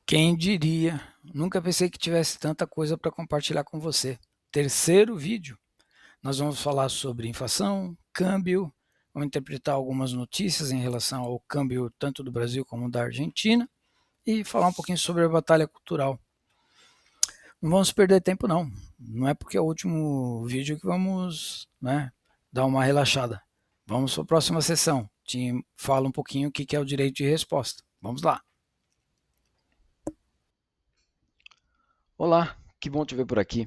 Quem diria? Nunca pensei que tivesse tanta coisa para compartilhar com você. Terceiro vídeo, nós vamos falar sobre inflação, câmbio, vamos interpretar algumas notícias em relação ao câmbio tanto do Brasil como da Argentina e falar um pouquinho sobre a batalha cultural. Não vamos perder tempo não. Não é porque é o último vídeo que vamos, dar uma relaxada. Vamos para a próxima sessão. Te falo um pouquinho o que é o direito de resposta. Vamos lá. Olá, que bom te ver por aqui.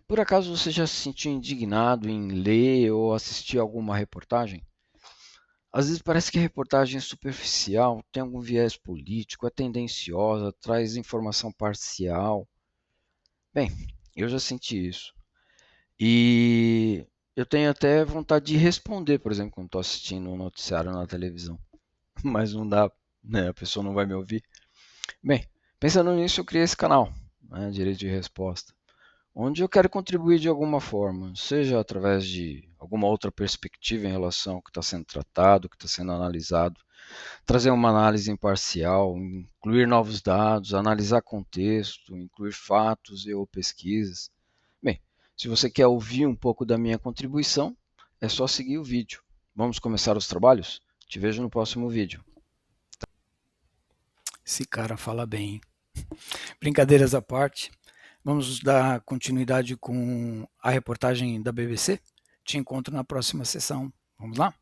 Por acaso você já se sentiu indignado em ler ou assistir alguma reportagem? Às vezes parece que a reportagem é superficial, tem algum viés político, é tendenciosa, traz informação parcial. Bem, eu já senti isso. E eu tenho até vontade de responder, por exemplo, quando estou assistindo um noticiário na televisão. Mas não dá, né? A pessoa não vai me ouvir. Bem, pensando nisso, eu criei esse canal, Direito de Resposta, onde eu quero contribuir de alguma forma, seja através de alguma outra perspectiva em relação ao que está sendo tratado, o que está sendo analisado, trazer uma análise imparcial, incluir novos dados, analisar contexto, incluir fatos e ou pesquisas. Bem, se você quer ouvir um pouco da minha contribuição, é só seguir o vídeo. Vamos começar os trabalhos? Te vejo no próximo vídeo. Esse cara fala bem, hein? Brincadeiras à parte, vamos dar continuidade com a reportagem da BBC? Te encontro na próxima sessão. Vamos lá?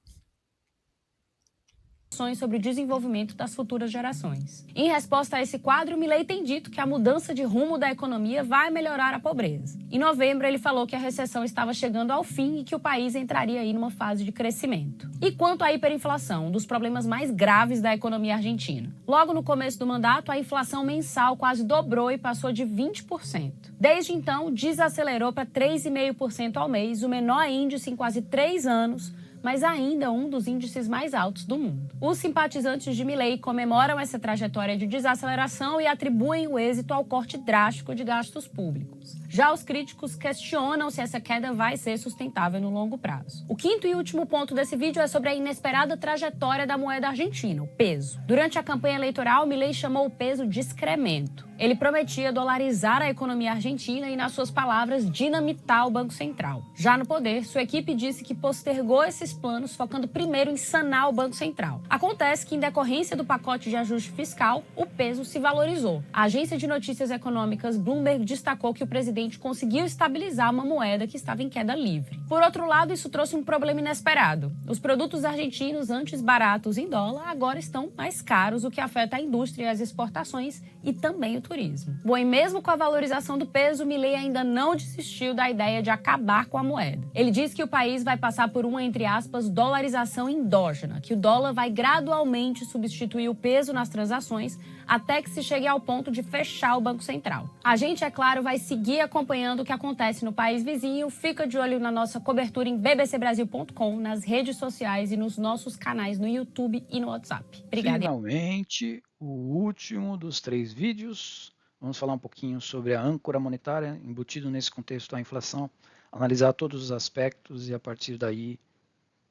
Sobre o desenvolvimento das futuras gerações. Em resposta a esse quadro, Milei tem dito que a mudança de rumo da economia vai melhorar a pobreza. Em novembro, ele falou que a recessão estava chegando ao fim e que o país entraria aí numa fase de crescimento. E quanto à hiperinflação, um dos problemas mais graves da economia argentina. Logo no começo do mandato, a inflação mensal quase dobrou e passou de 20%. Desde então, desacelerou para 3,5% ao mês, o menor índice em quase 3 anos, mas ainda um dos índices mais altos do mundo. Os simpatizantes de Milei comemoram essa trajetória de desaceleração e atribuem o êxito ao corte drástico de gastos públicos. Já os críticos questionam se essa queda vai ser sustentável no longo prazo. O quinto e último ponto desse vídeo é sobre a inesperada trajetória da moeda argentina, o peso. Durante a campanha eleitoral, Milei chamou o peso de excremento. Ele prometia dolarizar a economia argentina e, nas suas palavras, dinamitar o Banco Central. Já no poder, sua equipe disse que postergou esses planos, focando primeiro em sanar o Banco Central. Acontece que, em decorrência do pacote de ajuste fiscal, o peso se valorizou. A agência de notícias econômicas Bloomberg destacou que o presidente conseguiu estabilizar uma moeda que estava em queda livre. Por outro lado, isso trouxe um problema inesperado. Os produtos argentinos, antes baratos em dólar, agora estão mais caros, o que afeta a indústria e as exportações e também o turismo. Bom, e mesmo com a valorização do peso, Milei ainda não desistiu da ideia de acabar com a moeda. Ele diz que o país vai passar por uma, entre aspas, dolarização endógena, que o dólar vai gradualmente substituir o peso nas transações até que se chegue ao ponto de fechar o Banco Central. A gente, é claro, vai seguir acompanhando o que acontece no país vizinho. Fica de olho na nossa cobertura em bbcbrasil.com, nas redes sociais e nos nossos canais no YouTube e no WhatsApp. Obrigada. Finalmente, o último dos 3 vídeos. Vamos falar um pouquinho sobre a âncora monetária, embutido nesse contexto a inflação, analisar todos os aspectos e a partir daí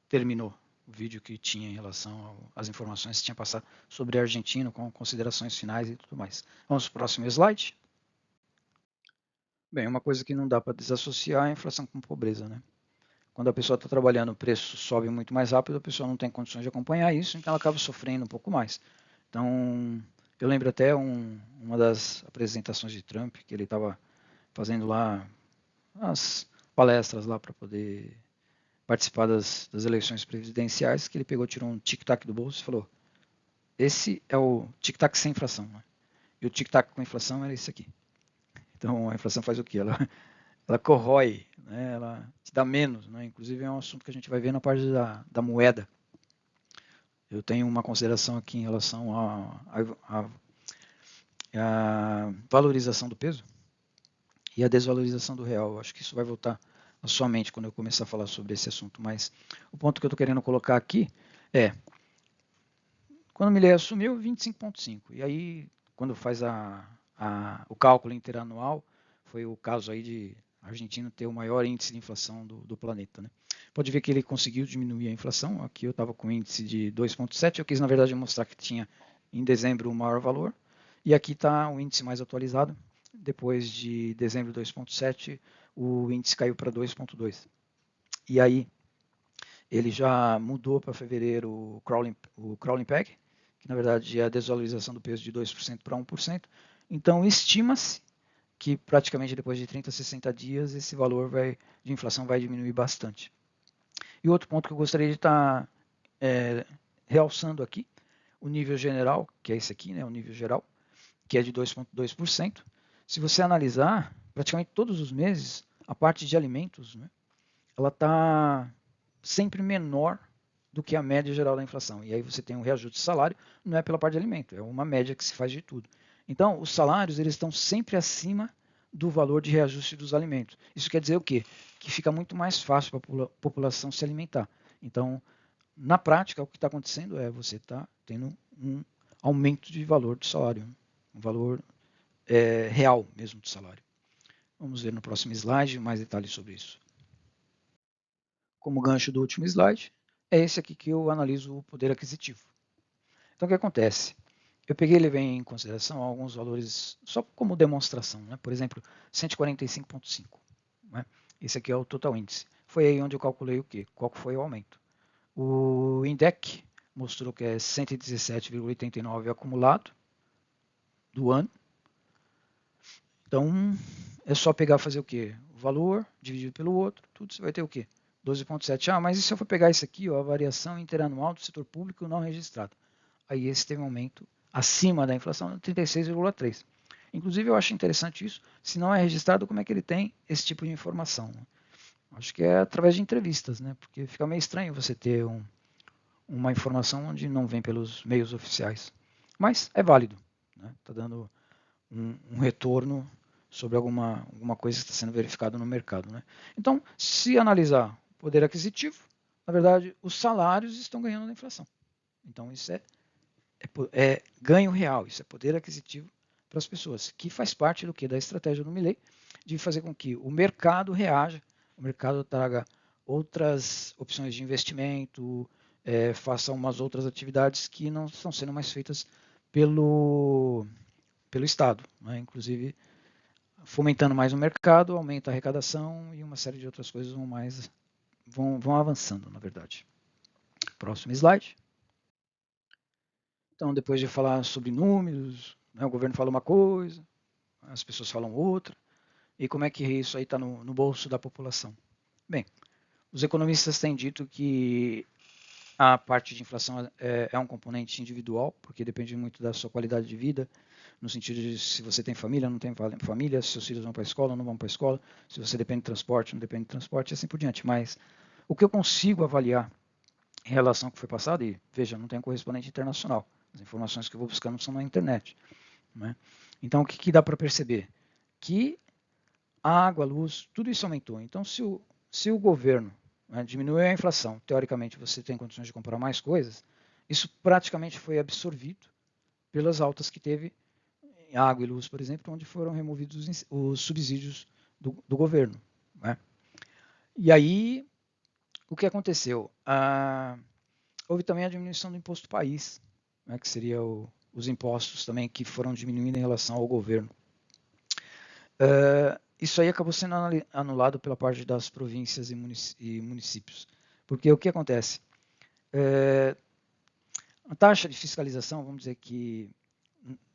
terminou o vídeo que tinha em relação às informações que tinha passado sobre a Argentina, com considerações finais e tudo mais. Vamos para o próximo slide. Bem, uma coisa que não dá para desassociar é a inflação com pobreza, né? Quando a pessoa está trabalhando, o preço sobe muito mais rápido, a pessoa não tem condições de acompanhar isso, então ela acaba sofrendo um pouco mais. Então, eu lembro até uma das apresentações de Trump, que ele estava fazendo lá as palestras lá para poder participar das eleições presidenciais, que ele pegou, tirou um tic-tac do bolso e falou: esse é o tic-tac sem inflação, né? E o tic-tac com inflação era esse aqui. Então a inflação faz o quê? Ela corrói, né? Ela te dá menos, né? Inclusive é um assunto que a gente vai ver na parte da moeda. Eu tenho uma consideração aqui em relação à valorização do peso e a desvalorização do real. Eu acho que isso vai voltar à sua mente quando eu começar a falar sobre esse assunto. Mas o ponto que eu estou querendo colocar aqui é, quando o Milei assumiu, 25,5. E aí, quando faz o cálculo interanual, foi o caso aí de a Argentina ter o maior índice de inflação do planeta, né? Pode ver que ele conseguiu diminuir a inflação. Aqui eu estava com índice de 2,7. Eu quis, na verdade, mostrar que tinha em dezembro o maior valor. E aqui está o índice mais atualizado. Depois de dezembro 2,7, o índice caiu para 2,2. E aí ele já mudou para fevereiro o crawling peg, que na verdade é a desvalorização do peso de 2% para 1%. Então estima-se que praticamente depois de 30 a 60 dias esse valor de inflação vai diminuir bastante. E outro ponto que eu gostaria de estar realçando aqui, o nível general, que é esse aqui, né, o nível geral, que é de 2,2%. Se você analisar, praticamente todos os meses, a parte de alimentos, né, ela está sempre menor do que a média geral da inflação. E aí você tem um reajuste de salário, não é pela parte de alimento, é uma média que se faz de tudo. Então, os salários eles estão sempre acima do valor de reajuste dos alimentos. Isso quer dizer o quê? Que fica muito mais fácil para a população se alimentar. Então, na prática, o que está acontecendo é você está tendo um aumento de valor do salário, um valor real mesmo do salário. Vamos ver no próximo slide mais detalhes sobre isso. Como gancho do último slide, é esse aqui que eu analiso o poder aquisitivo. Então, o que acontece? Eu peguei e levei em consideração alguns valores só como demonstração. Né? Por exemplo, 145,5. Né? Esse aqui é o total índice. Foi aí onde eu calculei o quê? Qual foi o aumento. O INDEC mostrou que é 117,89 acumulado do ano. Então, é só pegar e fazer o quê? O valor dividido pelo outro, tudo você vai ter o quê? 12,7. Ah, mas e se eu for pegar isso aqui, ó, a variação interanual do setor público não registrado? Aí esse teve um aumento acima da inflação de 36,3. Inclusive, eu acho interessante isso. Se não é registrado, como é que ele tem esse tipo de informação? Acho que é através de entrevistas, né? Porque fica meio estranho você ter uma informação onde não vem pelos meios oficiais. Mas é válido. Está dando um retorno sobre alguma coisa que está sendo verificado no mercado. Né? Então, se analisar o poder aquisitivo, na verdade, os salários estão ganhando da inflação. Então, isso é ganho real, isso é poder aquisitivo para as pessoas, que faz parte do que? Da estratégia do Milei, de fazer com que o mercado reaja, o mercado traga outras opções de investimento, faça umas outras atividades que não estão sendo mais feitas pelo Estado, né? Inclusive fomentando mais o mercado, aumenta a arrecadação e uma série de outras coisas vão avançando, na verdade. Próximo slide. Então, depois de falar sobre números, né, o governo fala uma coisa, as pessoas falam outra, e como é que isso aí está no bolso da população? Bem, os economistas têm dito que a parte de inflação é um componente individual, porque depende muito da sua qualidade de vida, no sentido de se você tem família, não tem família, se seus filhos vão para a escola, não vão para a escola, se você depende de transporte, não depende de transporte, e assim por diante. Mas o que eu consigo avaliar em relação ao que foi passado, e veja, não tem correspondente internacional, as informações que eu vou buscando são na internet. Né? Então, o que dá para perceber? Que a água, a luz, tudo isso aumentou. Então, se o governo diminuiu a inflação, teoricamente você tem condições de comprar mais coisas, isso praticamente foi absorvido pelas altas que teve em água e luz, por exemplo, onde foram removidos os subsídios do governo. Né? E aí, o que aconteceu? Houve também a diminuição do imposto país, né, que seria os impostos também que foram diminuindo em relação ao governo. Isso aí acabou sendo anulado pela parte das províncias e municípios. Porque o que acontece? A taxa de fiscalização, vamos dizer que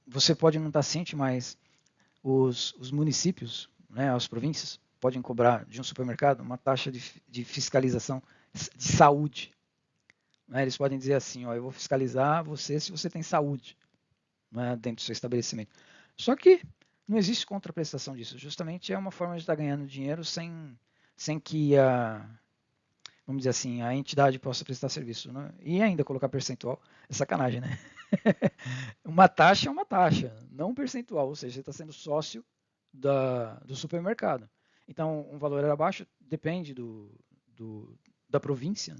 você pode não estar ciente, mas os municípios, né, as províncias, podem cobrar de um supermercado uma taxa de fiscalização de saúde. Né? Eles podem dizer assim, ó, eu vou fiscalizar você se você tem saúde, né, dentro do seu estabelecimento. Só que não existe contraprestação disso. Justamente é uma forma de estar ganhando dinheiro sem que vamos dizer assim, a entidade possa prestar serviço. Né? E ainda colocar percentual é sacanagem, né? Uma taxa é uma taxa, não um percentual. Ou seja, você está sendo sócio do supermercado. Então, um valor era baixo, depende da província.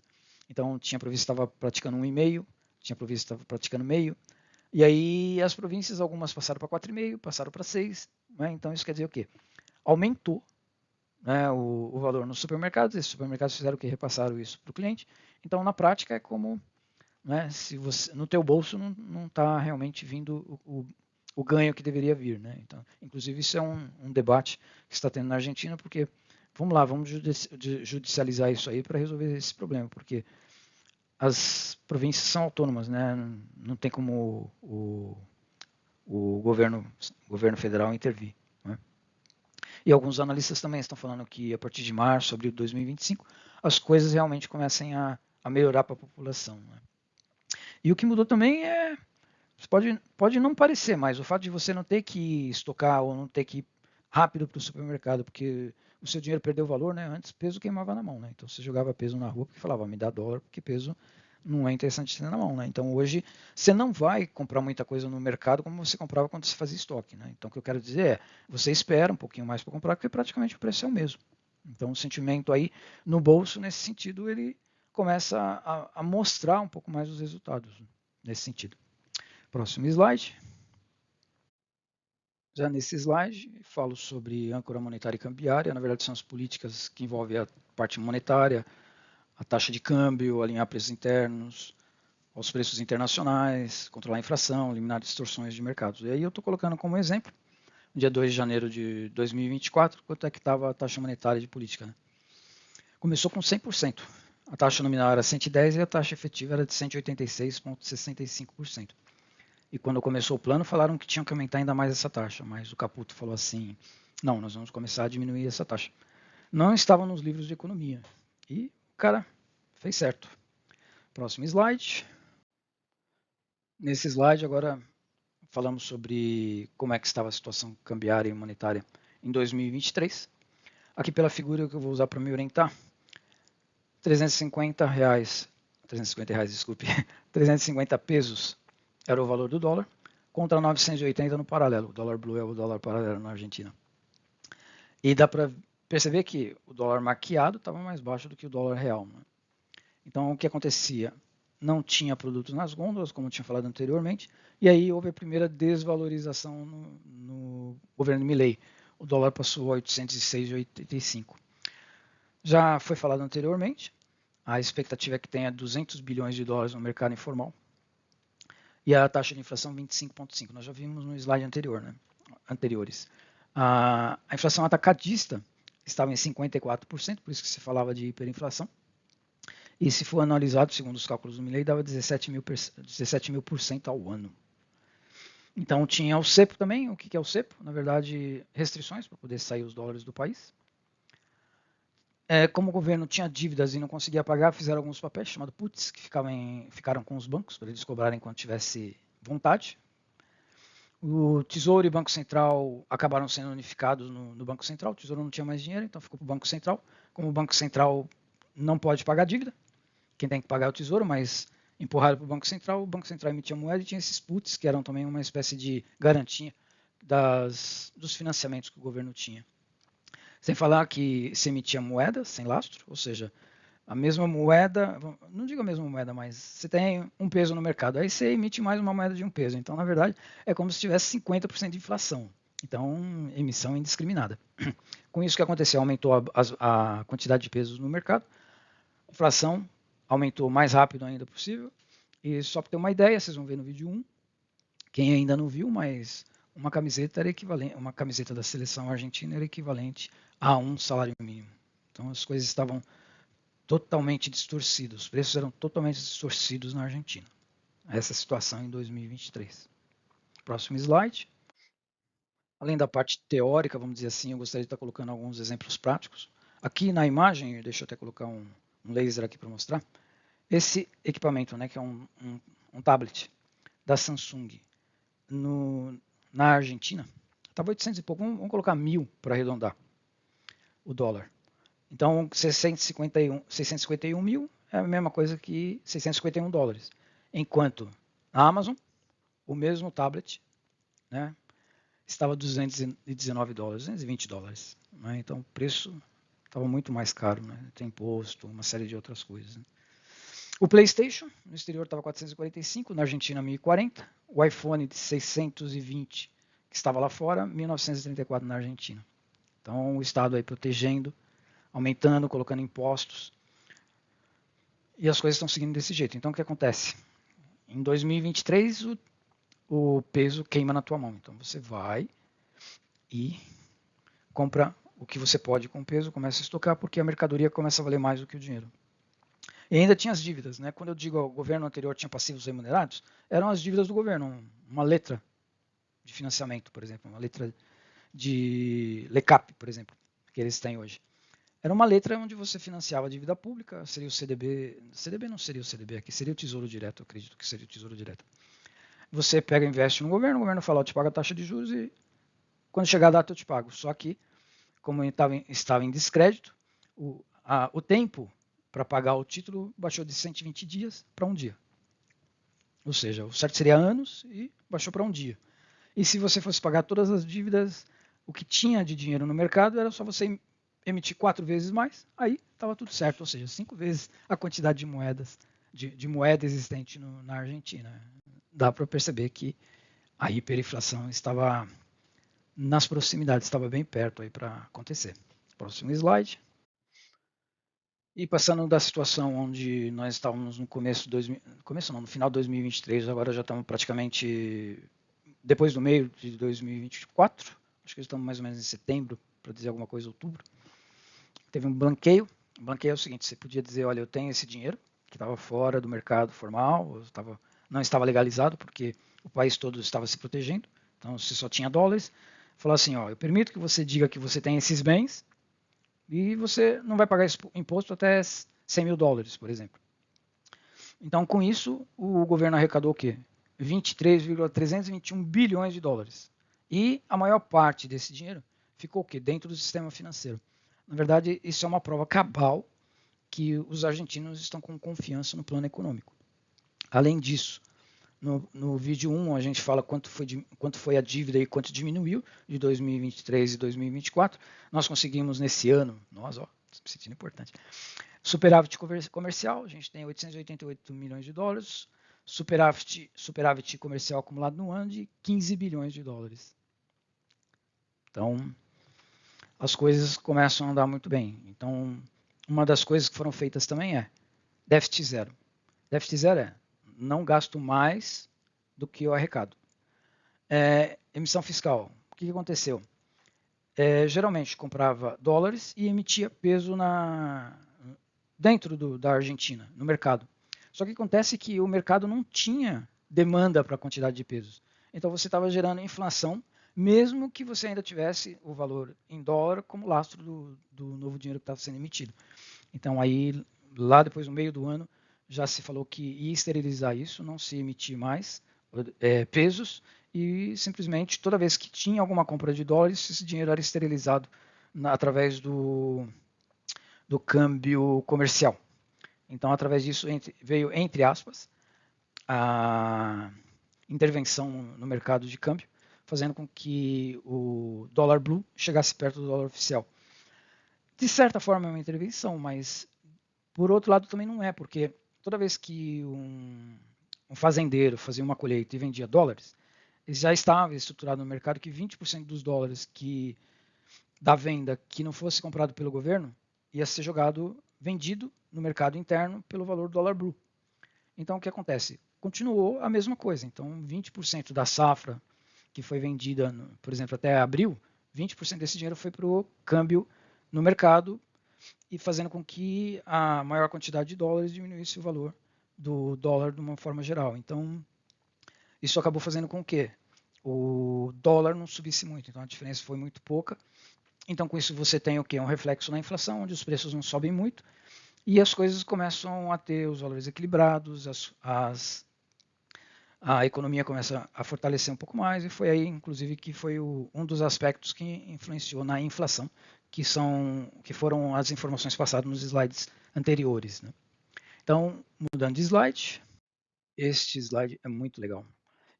Então, tinha província que estava praticando 1,5, tinha província que estava praticando meio. E aí as províncias, algumas passaram para 4,5, passaram para 6. Né? Então isso quer dizer o quê? Aumentou, né, o valor nos supermercados. Esses supermercados fizeram o quê? Repassaram isso para o cliente. Então na prática é como, né, se você no teu bolso não está realmente vindo o ganho que deveria vir, né? Então, inclusive, isso é um debate que está tendo na Argentina, porque, vamos lá, vamos judicializar isso aí para resolver esse problema, porque as províncias são autônomas, né? Não tem como o governo federal intervir, né? E alguns analistas também estão falando que a partir de março, abril de 2025, as coisas realmente comecem a melhorar para a população, né? E o que mudou também pode não parecer, mas o fato de você não ter que estocar ou não ter que ir rápido para o supermercado, porque o seu dinheiro perdeu valor, né? Antes peso queimava na mão, né? Então você jogava peso na rua porque falava, me dá dólar, porque peso não é interessante ter na mão, né? Então hoje você não vai comprar muita coisa no mercado como você comprava quando você fazia estoque, né? Então o que eu quero dizer é, você espera um pouquinho mais para comprar, porque praticamente o preço é o mesmo. Então o sentimento aí no bolso, nesse sentido, ele começa a mostrar um pouco mais os resultados, nesse sentido. Próximo slide. Já nesse slide, falo sobre âncora monetária e cambiária. Na verdade, são as políticas que envolvem a parte monetária, a taxa de câmbio, alinhar preços internos aos preços internacionais, controlar a inflação, eliminar distorções de mercados. E aí eu estou colocando como exemplo, no dia 2 de janeiro de 2024, quanto é que estava a taxa monetária de política, né? Começou com 100%. A taxa nominal era 110 e a taxa efetiva era de 186,65%. E quando começou o plano, falaram que tinham que aumentar ainda mais essa taxa, mas o Caputo falou assim, não, nós vamos começar a diminuir essa taxa. Não estava nos livros de economia. E o cara fez certo. Próximo slide. Nesse slide, agora falamos sobre como é que estava a situação cambiária e monetária em 2023. Aqui pela figura que eu vou usar para me orientar, 350 reais, desculpe, 350 pesos era o valor do dólar, contra 980 no paralelo. O dólar blue é o dólar paralelo na Argentina. E dá para perceber que o dólar maquiado estava mais baixo do que o dólar real, né? Então, o que acontecia? Não tinha produtos nas gôndolas, como eu tinha falado anteriormente, e aí houve a primeira desvalorização no governo Milei. O dólar passou a 806,85. Já foi falado anteriormente, a expectativa é que tenha 200 bilhões de dólares no mercado informal, e a taxa de inflação 25,5%. Nós já vimos no slide anterior, né? Anteriores. A inflação atacadista estava em 54%, por isso que se falava de hiperinflação. E se for analisado, segundo os cálculos do Milei, dava 17.000% ao ano. Então tinha o cepo também. O que é o cepo? Na verdade, restrições para poder sair os dólares do país. Como o governo tinha dívidas e não conseguia pagar, fizeram alguns papéis chamados puts, que ficaram com os bancos, para eles cobrarem quando tivesse vontade. O Tesouro e o Banco Central acabaram sendo unificados no Banco Central. O Tesouro não tinha mais dinheiro, então ficou para o Banco Central. Como o Banco Central não pode pagar dívida, quem tem que pagar é o Tesouro, mas empurraram para o Banco Central emitia moeda e tinha esses puts, que eram também uma espécie de garantia dos financiamentos que o governo tinha. Sem falar que se emitia moeda sem lastro, ou seja, a mesma moeda, não digo a mesma moeda, mas você tem um peso no mercado, aí você emite mais uma moeda de um peso. Então, na verdade, é como se tivesse 50% de inflação. Então, emissão indiscriminada. Com isso, o que aconteceu? Aumentou a quantidade de pesos no mercado, a inflação aumentou o mais rápido ainda possível. E só para ter uma ideia, vocês vão ver no vídeo 1, quem ainda não viu, mas uma camiseta era equivalente, uma camiseta da seleção argentina era equivalente a um salário mínimo. Então as coisas estavam totalmente distorcidas, os preços eram totalmente distorcidos na Argentina. Essa situação em 2023. Próximo slide. Além da parte teórica, vamos dizer assim, eu gostaria de estar colocando alguns exemplos práticos. Aqui na imagem, deixa eu até colocar um laser aqui para mostrar. Esse equipamento, né, que é um tablet da Samsung na Argentina, estava 800 e pouco, vamos colocar 1.000 para arredondar o dólar. Então, 651 mil é a mesma coisa que 651 dólares. Enquanto na Amazon, o mesmo tablet, né, estava 219 dólares, 220 dólares. Né? Então, o preço estava muito mais caro, né? Tem imposto, uma série de outras coisas. Né? O PlayStation, no exterior estava 445, na Argentina 1.040. O iPhone de 620, que estava lá fora, 1.934 na Argentina. Então, o Estado aí protegendo, aumentando, colocando impostos. E as coisas estão seguindo desse jeito. Então, o que acontece? Em 2023, o peso queima na tua mão. Então você vai e compra o que você pode com o peso, começa a estocar, porque a mercadoria começa a valer mais do que o dinheiro. E ainda tinha as dívidas, né? Quando eu digo o governo anterior tinha passivos remunerados, eram as dívidas do governo, uma letra de financiamento, por exemplo, uma letra de LECAP, por exemplo, que eles têm hoje. Era uma letra onde você financiava a dívida pública, seria o CDB, CDB não seria o CDB aqui, seria o Tesouro Direto, eu acredito que seria o Tesouro Direto. Você pega e investe no governo, o governo fala, eu te pago a taxa de juros e quando chegar a data eu te pago. Só que, como estava em descrédito, o tempo para pagar o título baixou de 120 dias para um dia. Ou seja, o certo seria anos e baixou para um dia. E se você fosse pagar todas as dívidas, o que tinha de dinheiro no mercado era só você emitir 4 vezes mais, aí estava tudo certo, ou seja, 5 vezes a quantidade de moedas, de moeda existente na Argentina. Dá para perceber que a hiperinflação estava nas proximidades, estava bem perto aí para acontecer. Próximo slide. E passando da situação onde nós estávamos no no final de 2023, agora já estamos praticamente depois do meio de 2024, acho que estamos mais ou menos em setembro, para dizer alguma coisa, outubro. Teve um blanqueio. O blanqueio é o seguinte, você podia dizer, olha, eu tenho esse dinheiro, que estava fora do mercado formal, não estava legalizado, porque o país todo estava se protegendo, então você só tinha dólares. Falou assim, ó, eu permito que você diga que você tem esses bens, e você não vai pagar imposto até 100 mil dólares, por exemplo. Então, com isso, o governo arrecadou o quê? 23,321 bilhões de dólares. E a maior parte desse dinheiro ficou o quê? Dentro do sistema financeiro. Na verdade, isso é uma prova cabal que os argentinos estão com confiança no plano econômico. Além disso, no vídeo 1 a gente fala quanto foi a dívida e quanto diminuiu de 2023 e 2024. Nós conseguimos nesse ano, me sentindo importante, superávit comercial, a gente tem 888 milhões de dólares, superávit comercial acumulado no ano de 15 bilhões de dólares. Então, as coisas começam a andar muito bem. Então, uma das coisas que foram feitas também é déficit zero. Déficit zero é não gasto mais do que eu arrecado. Emissão fiscal. O que aconteceu? Geralmente comprava dólares e emitia peso dentro da Argentina, no mercado. Só que acontece que o mercado não tinha demanda para a quantidade de pesos. Então você estava gerando inflação, mesmo que você ainda tivesse o valor em dólar como lastro do novo dinheiro que estava sendo emitido. Então aí, lá depois no meio do ano, já se falou que ia esterilizar isso, não se emitir mais pesos, e simplesmente toda vez que tinha alguma compra de dólares, esse dinheiro era esterilizado através do câmbio comercial. Então, através disso, veio, entre aspas, a intervenção no mercado de câmbio, fazendo com que o dólar blue chegasse perto do dólar oficial. De certa forma é uma intervenção, mas por outro lado também não é, porque toda vez que um fazendeiro fazia uma colheita e vendia dólares, ele já estava estruturado no mercado que 20% dos dólares da venda que não fosse comprado pelo governo ia ser vendido no mercado interno pelo valor do dólar blue. Então o que acontece? Continuou a mesma coisa. Então 20% da safra que foi vendida, por exemplo, até abril, 20% desse dinheiro foi para o câmbio no mercado e fazendo com que a maior quantidade de dólares diminuísse o valor do dólar de uma forma geral. Então, isso acabou fazendo com que o dólar não subisse muito. Então, a diferença foi muito pouca. Então, com isso, você tem o quê? Um reflexo na inflação, onde os preços não sobem muito e as coisas começam a ter os valores equilibrados, a economia começa a fortalecer um pouco mais, e foi aí, inclusive, que foi um dos aspectos que influenciou na inflação, que foram as informações passadas nos slides anteriores, né? Então, mudando de slide, este slide é muito legal.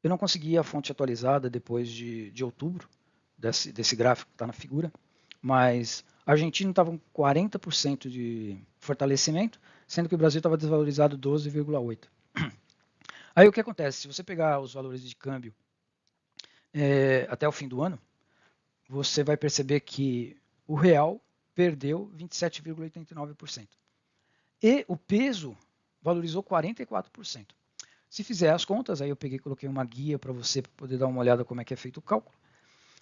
Eu não consegui a fonte atualizada depois de outubro, desse gráfico que está na figura, mas a Argentina estava com 40% de fortalecimento, sendo que o Brasil estava desvalorizado 12,8%. Aí o que acontece? Se você pegar os valores de câmbio até o fim do ano, você vai perceber que o real perdeu 27,89%. E o peso valorizou 44%. Se fizer as contas, aí eu peguei e coloquei uma guia para você poder dar uma olhada como é que é feito o cálculo,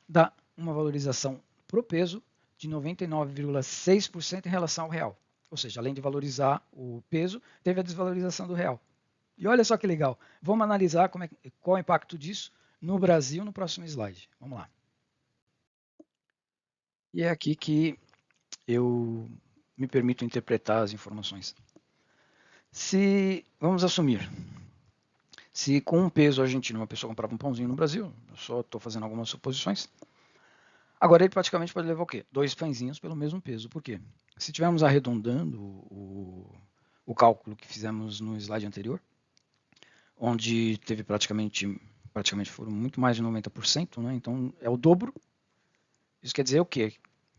dá uma valorização pro peso de 99,6% em relação ao real. Ou seja, além de valorizar o peso, teve a desvalorização do real. E olha só que legal. Vamos analisar qual é o impacto disso no Brasil no próximo slide. Vamos lá. E é aqui que eu me permito interpretar as informações. Vamos assumir, se com um peso argentino uma pessoa comprava um pãozinho no Brasil, eu só estou fazendo algumas suposições, agora ele praticamente pode levar o quê? 2 pãezinhos pelo mesmo peso. Por quê? Se estivermos arredondando o cálculo que fizemos no slide anterior, onde teve praticamente foram muito mais de 90%, né? Então é o dobro. Isso quer dizer o quê?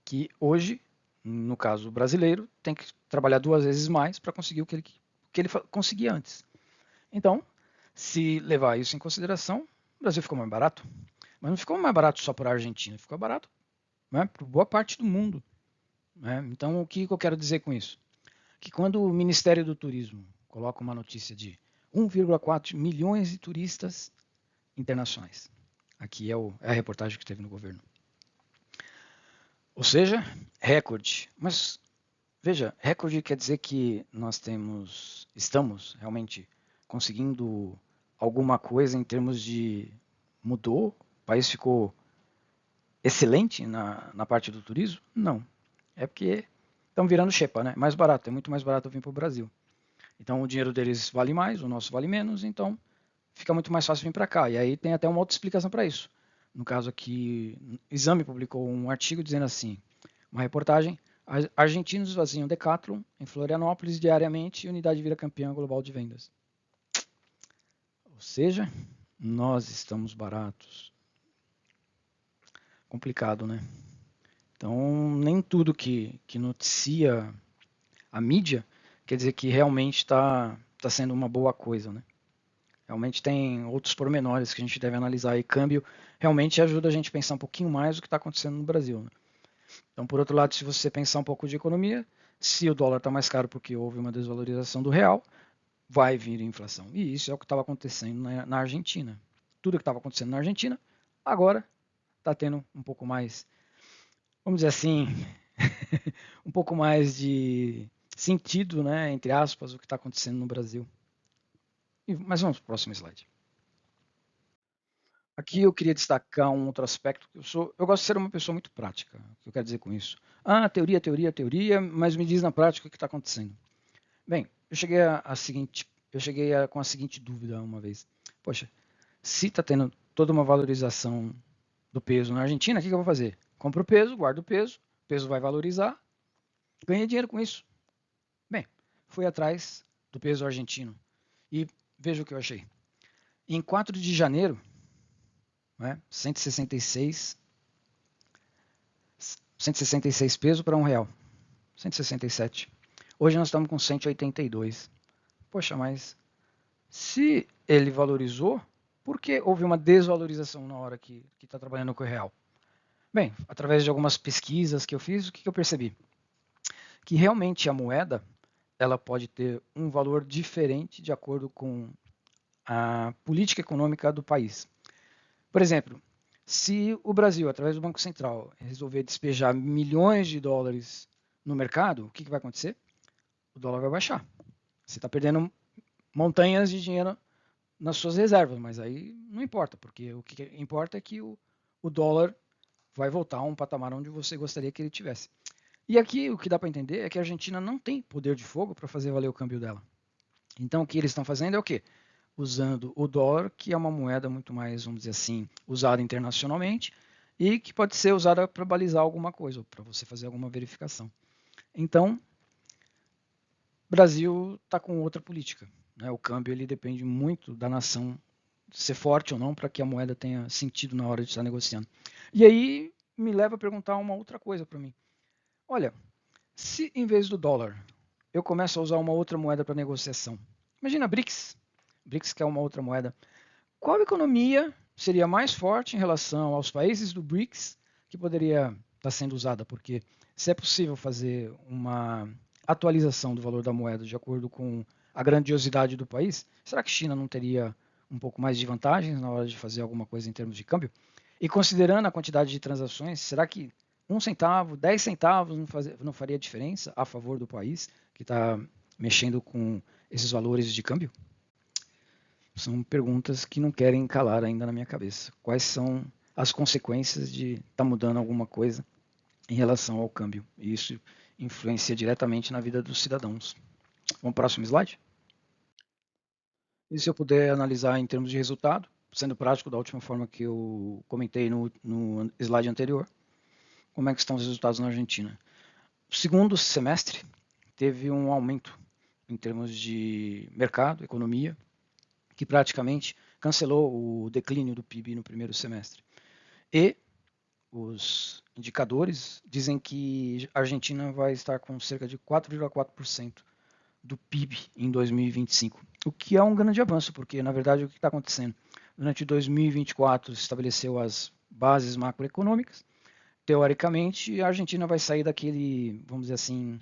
Que hoje, no caso brasileiro, tem que trabalhar 2 vezes mais para conseguir o que ele conseguia antes. Então, se levar isso em consideração, o Brasil ficou mais barato. Mas não ficou mais barato só para a Argentina, ficou barato, né, para boa parte do mundo. Né? Então, o que eu quero dizer com isso? Que quando o Ministério do Turismo coloca uma notícia de 1,4 milhões de turistas internacionais, aqui é a reportagem que teve no governo. Ou seja, recorde. Mas, veja, recorde quer dizer que nós estamos realmente conseguindo alguma coisa em termos de mudou, o país ficou excelente na parte do turismo? Não. É porque estão virando xepa, né? Mais barato, é muito mais barato vir para o Brasil. Então o dinheiro deles vale mais, o nosso vale menos, então fica muito mais fácil vir para cá. E aí tem até uma outra explicação para isso. No caso aqui, o Exame publicou um artigo dizendo assim, uma reportagem, argentinos esvaziam Decathlon em Florianópolis diariamente e a unidade vira campeã global de vendas. Ou seja, nós estamos baratos. Complicado, né? Então, nem tudo que noticia a mídia quer dizer que realmente está sendo uma boa coisa, né? Realmente tem outros pormenores que a gente deve analisar. E câmbio realmente ajuda a gente a pensar um pouquinho mais do que está acontecendo no Brasil. Né? Então, por outro lado, se você pensar um pouco de economia, se o dólar está mais caro porque houve uma desvalorização do real, vai vir inflação. E isso é o que estava acontecendo na Argentina. Tudo que estava acontecendo na Argentina, agora está tendo um pouco mais, vamos dizer assim, um pouco mais de sentido, né, entre aspas, o que está acontecendo no Brasil. Mas vamos para o próximo slide. Aqui eu queria destacar um outro aspecto. Eu gosto de ser uma pessoa muito prática. O que eu quero dizer com isso? Teoria, teoria, teoria, mas me diz na prática o que está acontecendo. Bem, eu cheguei com a seguinte dúvida uma vez. Poxa, se está tendo toda uma valorização do peso na Argentina, o que eu vou fazer? Compro o peso, guardo o peso vai valorizar, ganhei dinheiro com isso. Bem, fui atrás do peso argentino e veja o que eu achei. Em 4 de janeiro, né, 166 pesos para R$1. 167. Hoje nós estamos com 182. Poxa, mas se ele valorizou, por que houve uma desvalorização na hora que está trabalhando com o real? Bem, através de algumas pesquisas que eu fiz, o que eu percebi? Que realmente a moeda ela pode ter um valor diferente de acordo com a política econômica do país. Por exemplo, se o Brasil, através do Banco Central, resolver despejar milhões de dólares no mercado, o que vai acontecer? O dólar vai baixar. Você está perdendo montanhas de dinheiro nas suas reservas, mas aí não importa, porque o que importa é que o dólar vai voltar a um patamar onde você gostaria que ele tivesse. E aqui o que dá para entender é que a Argentina não tem poder de fogo para fazer valer o câmbio dela. Então o que eles estão fazendo é o quê? Usando o dólar, que é uma moeda muito mais, vamos dizer assim, usada internacionalmente e que pode ser usada para balizar alguma coisa, ou para você fazer alguma verificação. Então, o Brasil está com outra política. Né? O câmbio ele depende muito da nação ser forte ou não para que a moeda tenha sentido na hora de estar negociando. E aí me leva a perguntar uma outra coisa para mim. Olha, se em vez do dólar eu começo a usar uma outra moeda para negociação, imagina a BRICS, que é uma outra moeda, qual economia seria mais forte em relação aos países do BRICS que poderia estar sendo usada? Porque se é possível fazer uma atualização do valor da moeda de acordo com a grandiosidade do país, será que a China não teria um pouco mais de vantagens na hora de fazer alguma coisa em termos de câmbio? E considerando a quantidade de transações, será que 1 centavo, 10 centavos não faria diferença a favor do país que está mexendo com esses valores de câmbio? São perguntas que não querem calar ainda na minha cabeça. Quais são as consequências de estar mudando alguma coisa em relação ao câmbio? E isso influencia diretamente na vida dos cidadãos. Vamos para o próximo slide? E se eu puder analisar em termos de resultado, sendo prático da última forma que eu comentei no slide anterior, como é que estão os resultados na Argentina? O segundo semestre teve um aumento em termos de mercado, economia, que praticamente cancelou o declínio do PIB no primeiro semestre. E os indicadores dizem que a Argentina vai estar com cerca de 4,4% do PIB em 2025, o que é um grande avanço, porque na verdade o que está acontecendo? Durante 2024 estabeleceu as bases macroeconômicas. Teoricamente, a Argentina vai sair daquele, vamos dizer assim,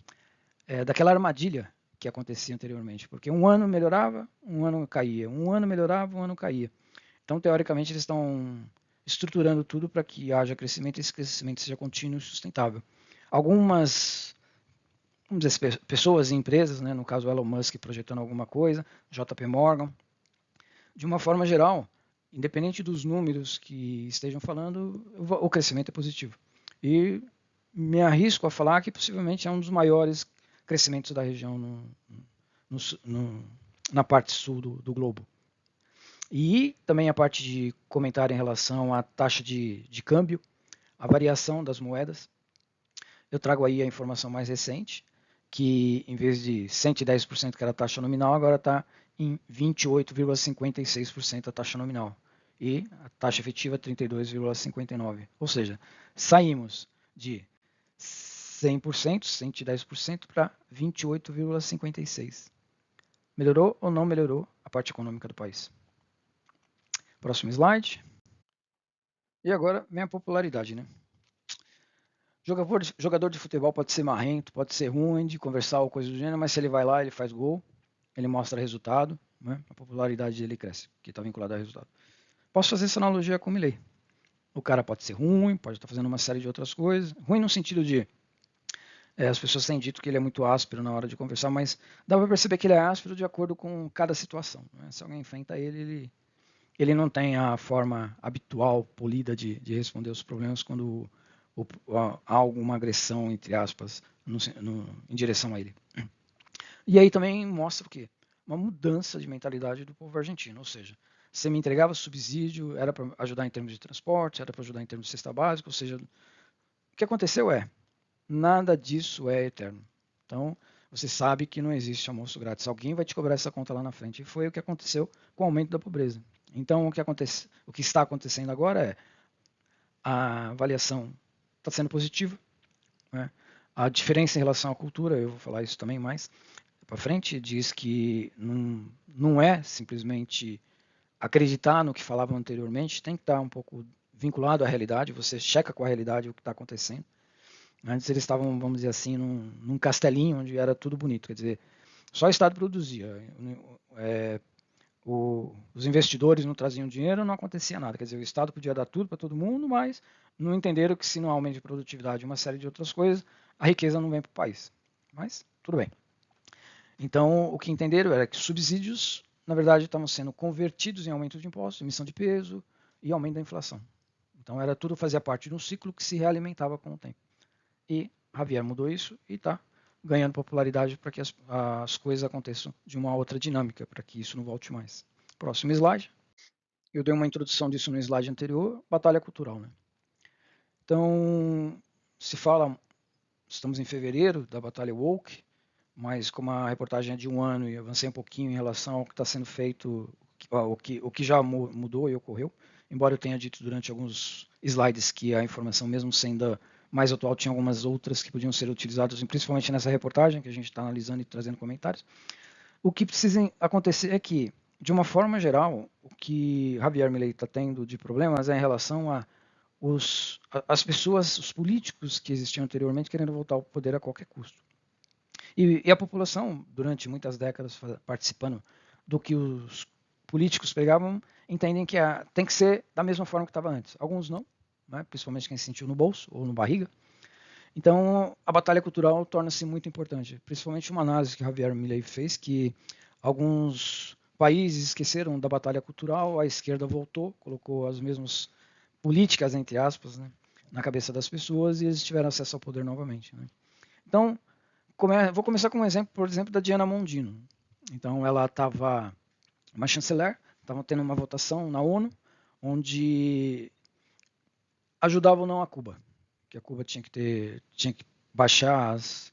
daquela armadilha que acontecia anteriormente, porque um ano melhorava, um ano caía, um ano melhorava, um ano caía. Então, teoricamente, eles estão estruturando tudo para que haja crescimento e esse crescimento seja contínuo e sustentável. Algumas, vamos dizer, pessoas e empresas, né, no caso Elon Musk projetando alguma coisa, JP Morgan, de uma forma geral, independente dos números que estejam falando, o crescimento é positivo. E me arrisco a falar que possivelmente é um dos maiores crescimentos da região na parte sul do globo. E também a parte de comentário em relação à taxa de câmbio, a variação das moedas. Eu trago aí a informação mais recente, que em vez de 110% que era a taxa nominal, agora está em 28,56% a taxa nominal. E a taxa efetiva 32,59%. Ou seja, saímos de 100%, 110% para 28,56%. Melhorou ou não melhorou a parte econômica do país? Próximo slide. E agora vem a popularidade, né? Jogador de futebol pode ser marrento, pode ser ruim de conversar ou coisa do gênero, mas se ele vai lá, ele faz gol, ele mostra resultado, né? A popularidade dele cresce, que está vinculada a resultado. Posso fazer essa analogia com o Milei. O cara pode ser ruim, pode estar fazendo uma série de outras coisas. Ruim no sentido de as pessoas têm dito que ele é muito áspero na hora de conversar, mas dá para perceber que ele é áspero de acordo com cada situação, né? Se alguém enfrenta ele não tem a forma habitual, polida de responder os problemas quando há alguma agressão, entre aspas, em direção a ele. E aí também mostra o quê? Uma mudança de mentalidade do povo argentino, ou seja, você me entregava subsídio, era para ajudar em termos de transporte, era para ajudar em termos de cesta básica, ou seja, o que aconteceu nada disso é eterno. Então, você sabe que não existe almoço grátis. Alguém vai te cobrar essa conta lá na frente. E foi o que aconteceu com o aumento da pobreza. Então, o que está acontecendo agora é a avaliação está sendo positiva, né? A diferença em relação à cultura, eu vou falar isso também mais para frente, diz que não é simplesmente acreditar no que falavam anteriormente, tem que estar um pouco vinculado à realidade, você checa com a realidade o que está acontecendo. Antes eles estavam, vamos dizer assim, num castelinho onde era tudo bonito, quer dizer, só o Estado produzia. Os investidores não traziam dinheiro, não acontecia nada. Quer dizer, o Estado podia dar tudo para todo mundo, mas não entenderam que se não aumenta a produtividade e uma série de outras coisas, a riqueza não vem para o país. Mas, tudo bem. Então, o que entenderam era que subsídios, na verdade, estavam sendo convertidos em aumento de impostos, emissão de peso e aumento da inflação. Então, tudo fazia parte de um ciclo que se realimentava com o tempo. E Javier mudou isso e está ganhando popularidade para que as coisas aconteçam de uma outra dinâmica, para que isso não volte mais. Próximo slide. Eu dei uma introdução disso no slide anterior, batalha cultural, né? Então, se fala, estamos em fevereiro da batalha woke, mas como a reportagem é de um ano e avancei um pouquinho em relação ao que está sendo feito, o que já mudou e ocorreu, embora eu tenha dito durante alguns slides que a informação, mesmo sendo mais atual, tinha algumas outras que podiam ser utilizadas, principalmente nessa reportagem que a gente está analisando e trazendo comentários. O que precisa acontecer é que, de uma forma geral, o que Javier Milei está tendo de problemas é em relação as pessoas, os políticos que existiam anteriormente querendo voltar ao poder a qualquer custo. E a população, durante muitas décadas participando do que os políticos pregavam, entendem que tem que ser da mesma forma que estava antes. Alguns não, né? Principalmente quem se sentiu no bolso ou no barriga. Então, a batalha cultural torna-se muito importante, principalmente uma análise que Javier Milei fez, que alguns países esqueceram da batalha cultural, a esquerda voltou, colocou as mesmas políticas, entre aspas, né, na cabeça das pessoas, e eles tiveram acesso ao poder novamente. Né? Então, vou começar com um exemplo, por exemplo, da Diana Mondino. Então, ela estava uma chanceler, estava tendo uma votação na ONU, onde ajudava ou não a Cuba, que a Cuba tinha que baixar as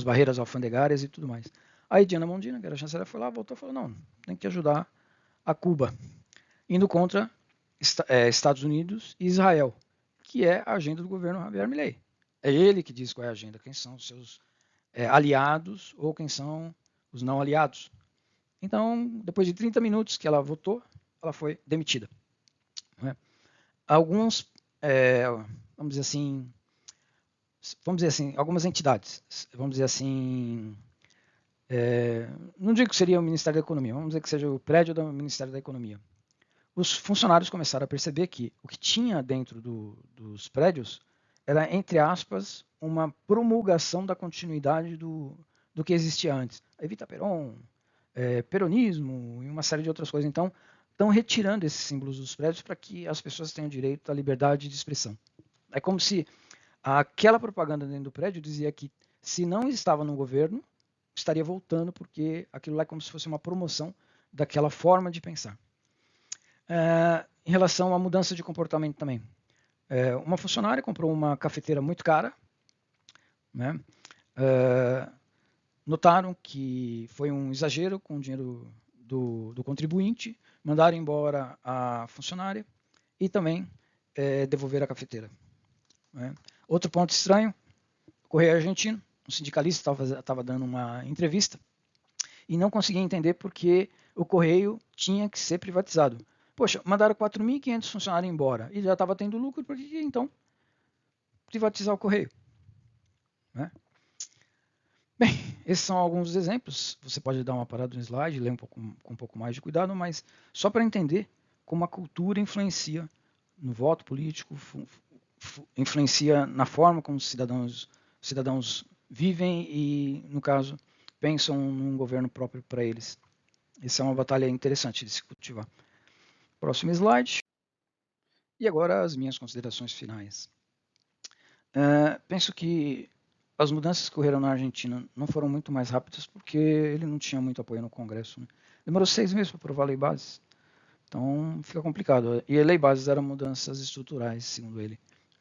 barreiras alfandegárias e tudo mais. Aí Diana Mondino, que era a chanceler, foi lá, voltou e falou, não, tem que ajudar a Cuba, indo contra Estados Unidos e Israel, que é a agenda do governo Javier Milei. É ele que diz qual é a agenda, quem são os seus aliados ou quem são os não aliados. Então, depois de 30 minutos que ela votou, ela foi demitida. Né? Alguns, vamos dizer assim, algumas entidades, vamos dizer assim, não digo que seria o Ministério da Economia, vamos dizer que seja o prédio do Ministério da Economia. Os funcionários começaram a perceber que o que tinha dentro dos prédios era, entre aspas, uma promulgação da continuidade do que existia antes. Evita Peron, peronismo e uma série de outras coisas. Então, estão retirando esses símbolos dos prédios para que as pessoas tenham direito à liberdade de expressão. É como se aquela propaganda dentro do prédio dizia que se não estava no governo, estaria voltando, porque aquilo lá é como se fosse uma promoção daquela forma de pensar. Em relação à mudança de comportamento também. Uma funcionária comprou uma cafeteira muito cara, né? Notaram que foi um exagero com o dinheiro do contribuinte, mandaram embora a funcionária e também devolver a cafeteira. Né? Outro ponto estranho, o Correio Argentino, um sindicalista estava dando uma entrevista e não conseguia entender por que o Correio tinha que ser privatizado. Poxa, mandaram 4.500 funcionários embora e já estava tendo lucro, por que então privatizar o Correio? Né? Bem, esses são alguns exemplos. Você pode dar uma parada no slide, ler com um pouco mais de cuidado, mas só para entender como a cultura influencia no voto político, influencia na forma como os cidadãos vivem e, no caso, pensam num governo próprio para eles. Essa é uma batalha interessante de se cultivar. Próximo slide. E agora as minhas considerações finais. Penso que as mudanças que ocorreram na Argentina não foram muito mais rápidas porque ele não tinha muito apoio no Congresso. Né? Demorou 6 meses para aprovar a Lei Bases. Então fica complicado. E a Lei Bases eram mudanças estruturais, segundo ele.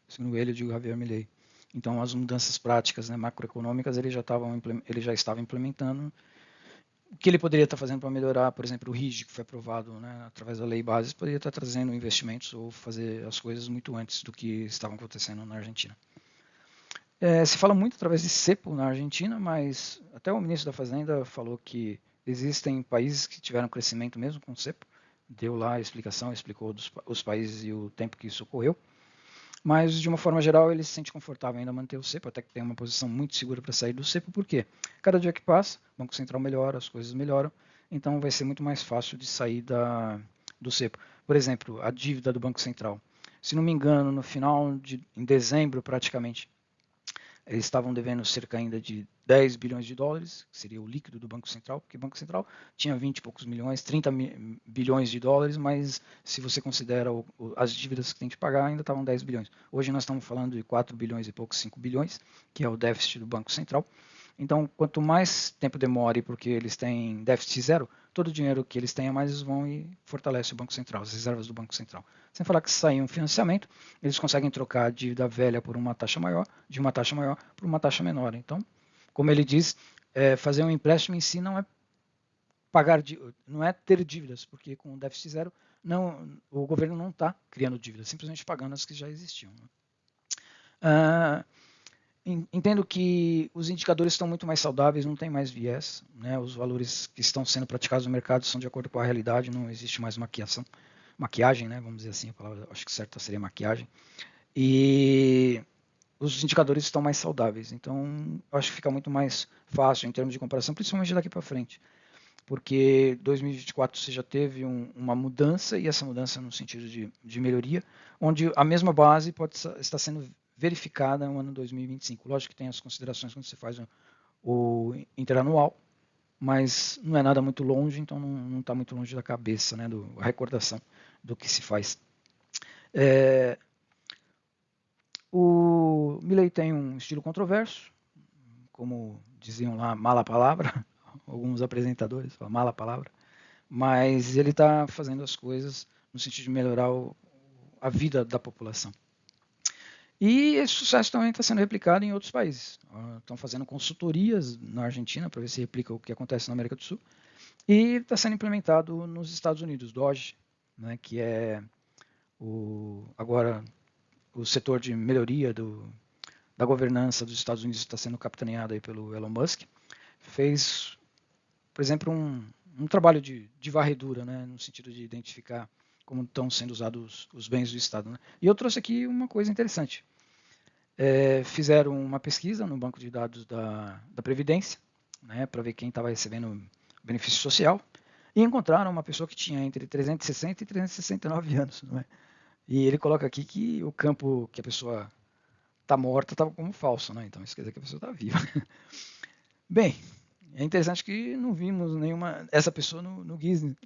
Segundo ele, eu digo Javier Milei. Então as mudanças práticas, né, macroeconômicas, ele já estava implementando. O que ele poderia estar fazendo para melhorar, por exemplo, o RIGI, que foi aprovado, né, através da Lei Bases, poderia estar trazendo investimentos ou fazer as coisas muito antes do que estavam acontecendo na Argentina. Se fala muito através de cepo na Argentina, mas até o ministro da Fazenda falou que existem países que tiveram crescimento mesmo com cepo. Deu lá a explicação, explicou os países e o tempo que isso ocorreu. Mas, de uma forma geral, ele se sente confortável ainda manter o cepo, até que tem uma posição muito segura para sair do cepo. Por quê? Cada dia que passa, o Banco Central melhora, as coisas melhoram, então vai ser muito mais fácil de sair do cepo. Por exemplo, a dívida do Banco Central. Se não me engano, no final em dezembro, praticamente, eles estavam devendo cerca ainda de 10 bilhões de dólares, que seria o líquido do Banco Central, porque o Banco Central tinha 20 e poucos milhões, 30 bilhões de dólares, mas se você considera as dívidas que tem que pagar, ainda estavam 10 bilhões. Hoje nós estamos falando de 4 bilhões e poucos, 5 bilhões, que é o déficit do Banco Central. Então, quanto mais tempo demore, porque eles têm déficit zero, todo o dinheiro que eles têm a mais vão e fortalece o Banco Central, as reservas do Banco Central. Sem falar que se sair um financiamento, eles conseguem trocar a dívida velha por uma taxa maior, de uma taxa maior por uma taxa menor. Então, como ele diz, fazer um empréstimo em si não é não é ter dívidas, porque com o déficit zero, o governo não está criando dívidas, simplesmente pagando as que já existiam. Entendo que os indicadores estão muito mais saudáveis, não tem mais viés, né? Os valores que estão sendo praticados no mercado são de acordo com a realidade, não existe mais maquiagem, né? Vamos dizer assim, a palavra acho que certa seria maquiagem. E os indicadores estão mais saudáveis. Então, eu acho que fica muito mais fácil em termos de comparação, principalmente daqui para frente. Porque 2024 você já teve uma mudança, e essa mudança no sentido de melhoria, onde a mesma base pode estar sendo verificada no ano 2025. Lógico que tem as considerações quando você faz o interanual, mas não é nada muito longe, então não está muito longe da cabeça, né, a recordação do que se faz. O Milley tem um estilo controverso, como diziam lá, mala palavra, alguns apresentadores falam mala palavra, mas ele está fazendo as coisas no sentido de melhorar a vida da população. E esse sucesso também está sendo replicado em outros países. Estão fazendo consultorias na Argentina para ver se replica o que acontece na América do Sul. E está sendo implementado nos Estados Unidos, DOGE, né, que é agora o setor de melhoria da governança dos Estados Unidos, está sendo capitaneado aí pelo Elon Musk. Fez, por exemplo, um trabalho de varredura, né, no sentido de identificar como estão sendo usados os bens do Estado. Né? E eu trouxe aqui uma coisa interessante. Fizeram uma pesquisa no banco de dados da Previdência, né, para ver quem estava recebendo benefício social, e encontraram uma pessoa que tinha entre 360 e 369 anos. Não é? E ele coloca aqui que o campo que a pessoa está morta estava como falso, né? Então isso quer dizer que a pessoa está viva. Bem, é interessante que não vimos essa pessoa no Guinness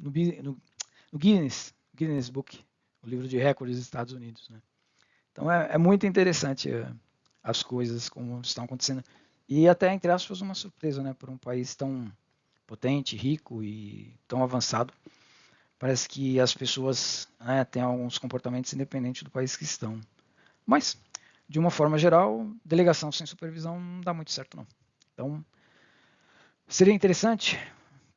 Book, o livro de recordes dos Estados Unidos. Né? Então é muito interessante as coisas como estão acontecendo. E até, entre aspas, uma surpresa, né? Por um país tão potente, rico e tão avançado. Parece que as pessoas, né, têm alguns comportamentos independentes do país que estão. Mas, de uma forma geral, delegação sem supervisão não dá muito certo, não. Então, seria interessante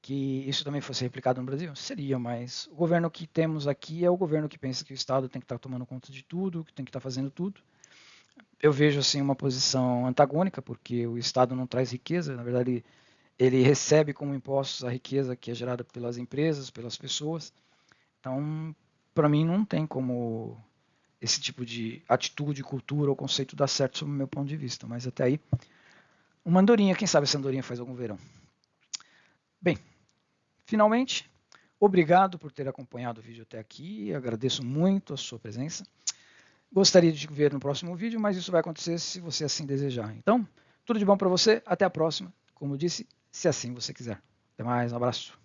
que isso também fosse replicado no Brasil? Seria, mas o governo que temos aqui é o governo que pensa que o Estado tem que estar tomando conta de tudo, que tem que estar fazendo tudo. Eu vejo assim uma posição antagônica, porque o Estado não traz riqueza, na verdade ele recebe como impostos a riqueza que é gerada pelas empresas, pelas pessoas. Então, para mim não tem como esse tipo de atitude, cultura ou conceito dar certo sob o meu ponto de vista. Mas até aí, uma andorinha, quem sabe essa andorinha faz algum verão. Bem, finalmente, obrigado por ter acompanhado o vídeo até aqui, agradeço muito a sua presença. Gostaria de te ver no próximo vídeo, mas isso vai acontecer se você assim desejar. Então, tudo de bom para você, até a próxima. Como eu disse, se assim você quiser. Até mais, um abraço.